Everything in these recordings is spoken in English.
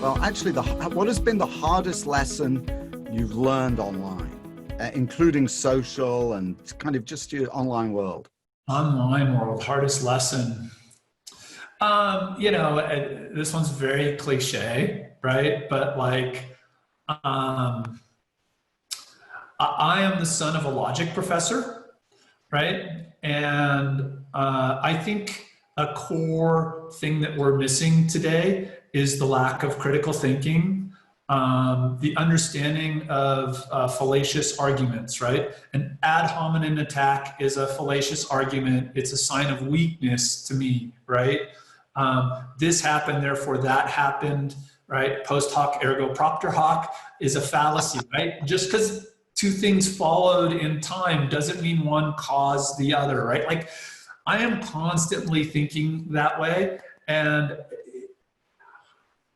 Well, actually, what has been the hardest lesson you've learned online, including social and kind of just your online world? Online world, hardest lesson. This one's very cliche, right? But like, I am the son of a logic professor, right? And I think a core thing that we're missing today is the lack of critical thinking, the understanding of fallacious arguments, right? An ad hominem attack is a fallacious argument. It's a sign of weakness to me, right? This happened, therefore that happened, right? Post hoc ergo propter hoc is a fallacy, right? Just because two things followed in time doesn't mean one caused the other, right? Like, I am constantly thinking that way, and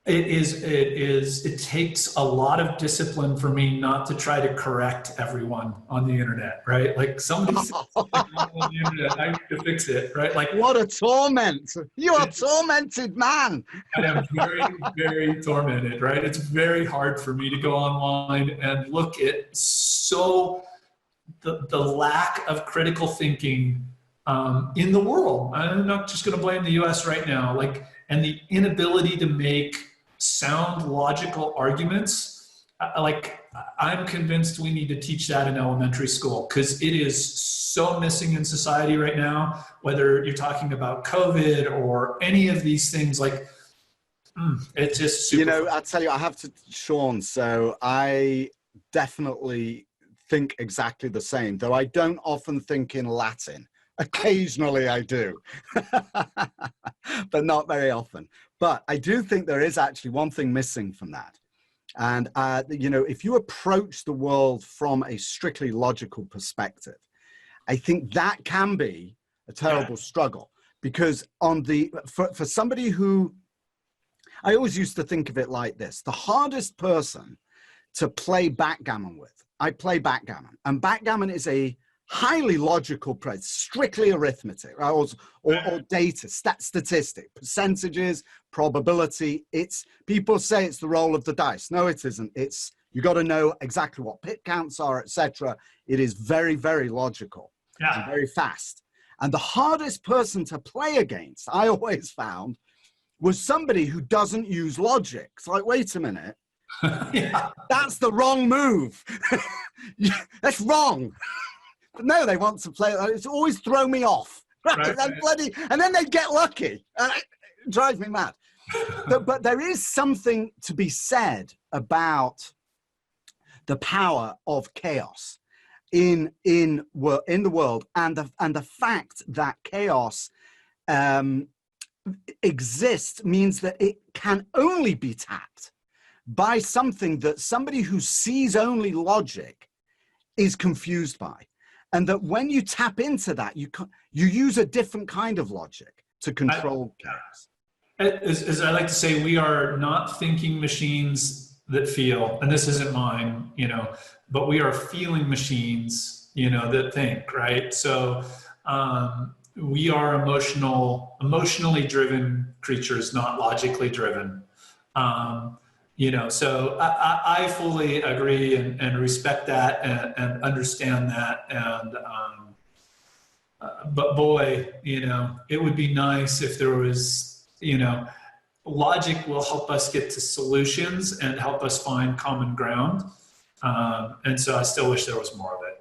it takes a lot of discipline for me not to try to correct everyone on the internet, right? Like, somebody says something wrong on the internet, I need to fix it, right? Like, what a torment! You're a tormented man. I am very, very tormented, right? It's very hard for me to go online and look at the lack of critical thinking in the world. I'm not just going to blame the US right now, and the inability to make sound logical arguments. I'm convinced we need to teach that in elementary school, because it is so missing in society right now, whether you're talking about COVID or any of these things. It's just super I'll tell you, I have to, Sean, so I definitely think exactly the same, though I don't often think in Latin. Occasionally I do, but not very often. But I do think there is actually one thing missing from that. And, if you approach the world from a strictly logical perspective, I think that can be a terrible struggle, because for somebody who, I always used to think of it like this: the hardest person to play backgammon with, I play backgammon, and backgammon is a highly logical play, strictly arithmetic, right? or data, statistic, percentages, probability. People say it's the roll of the dice. No, it isn't. You got to know exactly what pit counts are, etc. It is very, very logical and very fast. And the hardest person to play against, I always found, was somebody who doesn't use logic. It's like, wait a minute. That's the wrong move. That's wrong. But no, they want to play. It's always throw me off. Right? And then they get lucky. It drives me mad. But there is something to be said about the power of chaos in the world, and the fact that chaos exists means that it can only be tapped by something that somebody who sees only logic is confused by. And that when you tap into that, you use a different kind of logic to control chaos. As I like to say, we are not thinking machines that feel, and this isn't mine, but we are feeling machines, that think, right? So we are emotionally driven creatures, not logically driven. So I fully agree and respect that and understand that. And, but boy, it would be nice if there was, logic will help us get to solutions and help us find common ground. And so I still wish there was more of it.